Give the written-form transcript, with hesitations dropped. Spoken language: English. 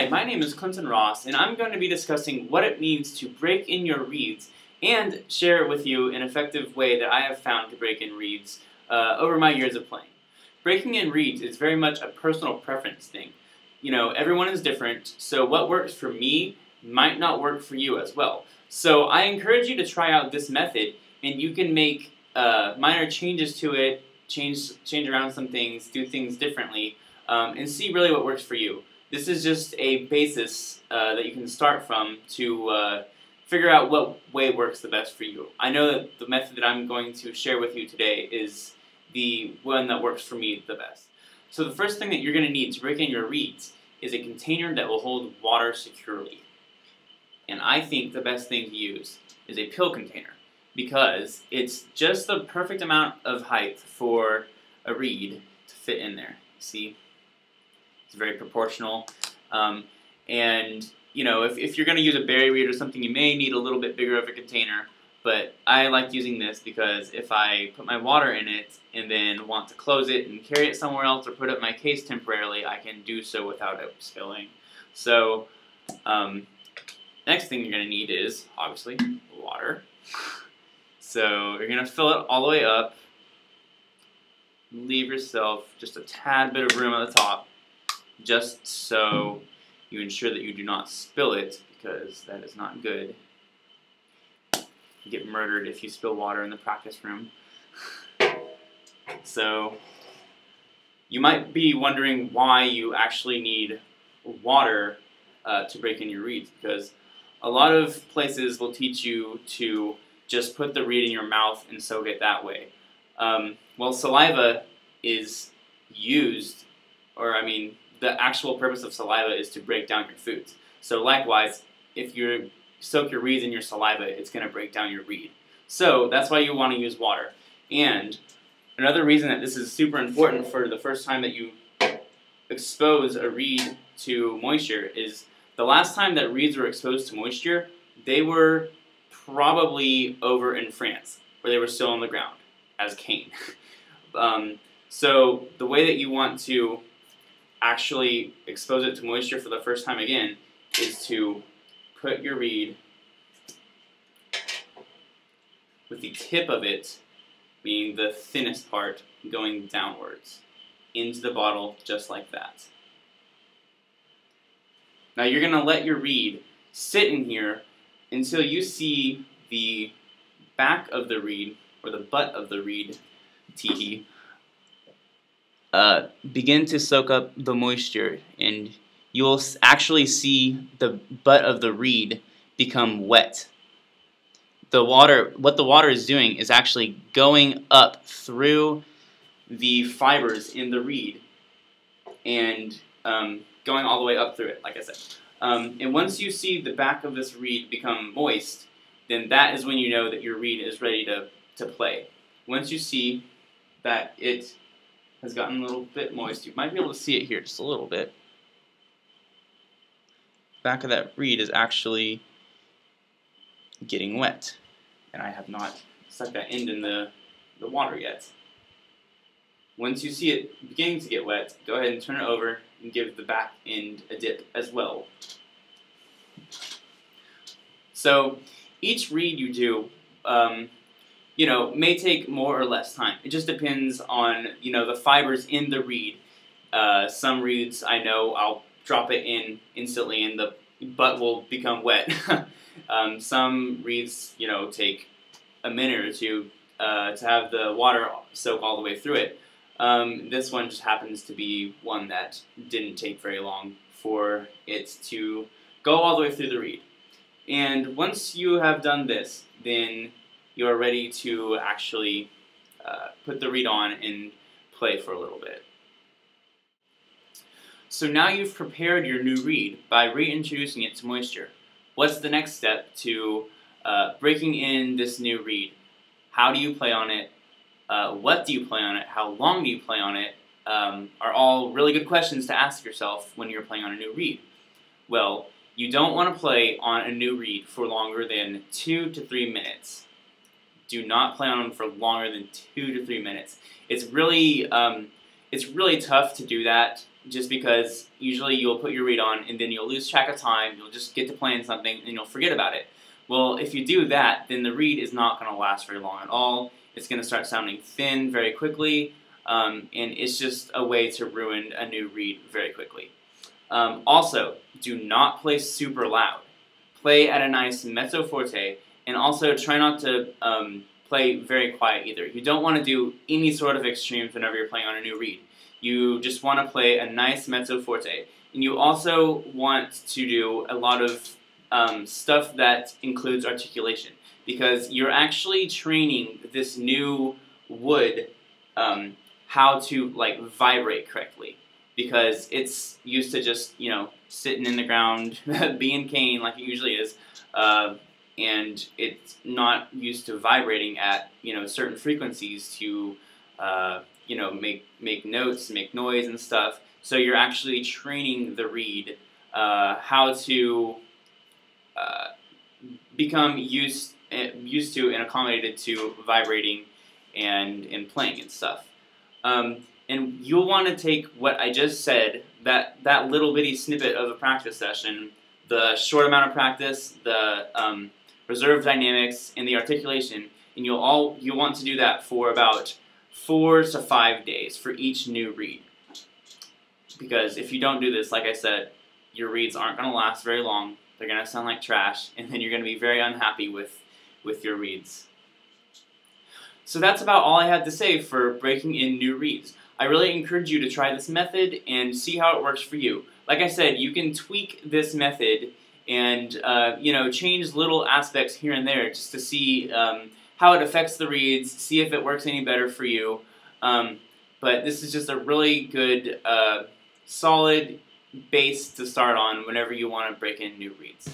Hi, my name is Clinton Ross, and I'm going to be discussing what it means to break in your reeds and share with you an effective way that I have found to break in reeds over my years of playing. Breaking in reeds is very much a personal preference thing. You know, everyone is different, so what works for me might not work for you as well. So I encourage you to try out this method, and you can make minor changes to it, change around some things, do things differently, and see really what works for you. This is just a basis that you can start from to figure out what way works the best for you. I know that the method that I'm going to share with you today is the one that works for me the best. So the first thing that you're going to need to break in your reeds is a container that will hold water securely. And I think the best thing to use is a pill container because it's just the perfect amount of height for a reed to fit in there. See? It's very proportional, and you know, if you're going to use a berry reed or something, you may need a little bit bigger of a container, but I like using this because if I put my water in it and then want to close it and carry it somewhere else or put it in my case temporarily, I can do so without it spilling. So, next thing you're going to need is, obviously, water. So you're going to fill it all the way up, leave yourself just a tad bit of room at the top, just so you ensure that you do not spill it, because that is not good. You get murdered if you spill water in the practice room. So you might be wondering why you actually need water to break in your reeds, because a lot of places will teach you to just put the reed in your mouth and soak it that way. Well, saliva is used, or I mean, the actual purpose of saliva is to break down your foods. So likewise, if you soak your reeds in your saliva, it's going to break down your reed. So that's why you want to use water. And another reason that this is super important for the first time that you expose a reed to moisture is the last time that reeds were exposed to moisture, they were probably over in France, where they were still on the ground as cane. So the way that you want to actually expose it to moisture for the first time again is to put your reed with the tip of it being the thinnest part going downwards into the bottle, just like that. Now you're going to let your reed sit in here until you see the back of the reed, or the butt of the reed, teehee, begin to soak up the moisture, and you will actually see the butt of the reed become wet. What the water is doing is actually going up through the fibers in the reed and going all the way up through it, like I said. And once you see the back of this reed become moist, then that is when you know that your reed is ready to play. Once you see that it has gotten a little bit moist, you might be able to see it here just a little bit. The back of that reed is actually getting wet, and I have not stuck that end in the water yet. Once you see it beginning to get wet, go ahead and turn it over and give the back end a dip as well. So each reed you do, you know, may take more or less time. It just depends on, you know, the fibers in the reed. Some reeds, I know, I'll drop it in instantly and the butt will become wet. Some reeds, you know, take a minute or two to have the water soak all the way through it. This one just happens to be one that didn't take very long for it to go all the way through the reed. And once you have done this, then you are ready to actually put the reed on and play for a little bit. So now you've prepared your new reed by reintroducing it to moisture. What's the next step to breaking in this new reed? How do you play on it? What do you play on it? How long do you play on it? Are all really good questions to ask yourself when you're playing on a new reed. Well, you don't want to play on a new reed for longer than 2 to 3 minutes. Do not play on them for longer than 2 to 3 minutes. It's really tough to do that just because usually you'll put your reed on and then you'll lose track of time, you'll just get to playing something and you'll forget about it. Well, if you do that, then the reed is not going to last very long at all. It's going to start sounding thin very quickly, and it's just a way to ruin a new reed very quickly. Also, do not play super loud. Play at a nice mezzo forte, and also try not to play very quiet either. You don't want to do any sort of extremes whenever you're playing on a new reed. You just want to play a nice mezzo forte. And you also want to do a lot of stuff that includes articulation, because you're actually training this new wood how to like vibrate correctly, because it's used to just, you know, sitting in the ground being cane like it usually is, and it's not used to vibrating at, you know, certain frequencies to you know, make notes, make noise and stuff. So you're actually training the reed how to become used to and accommodated to vibrating and playing and stuff. And you'll want to take what I just said, that little bitty snippet of a practice session, the short amount of practice, the reserve dynamics, and the articulation, and you'll want to do that for about 4 to 5 days for each new reed. Because if you don't do this, like I said, your reeds aren't going to last very long. They're going to sound like trash, and then you're going to be very unhappy with your reeds. So that's about all I had to say for breaking in new reeds. I really encourage you to try this method and see how it works for you. Like I said, you can tweak this method and you know, change little aspects here and there just to see how it affects the reeds, see if it works any better for you. But this is just a really good, solid base to start on whenever you want to break in new reeds.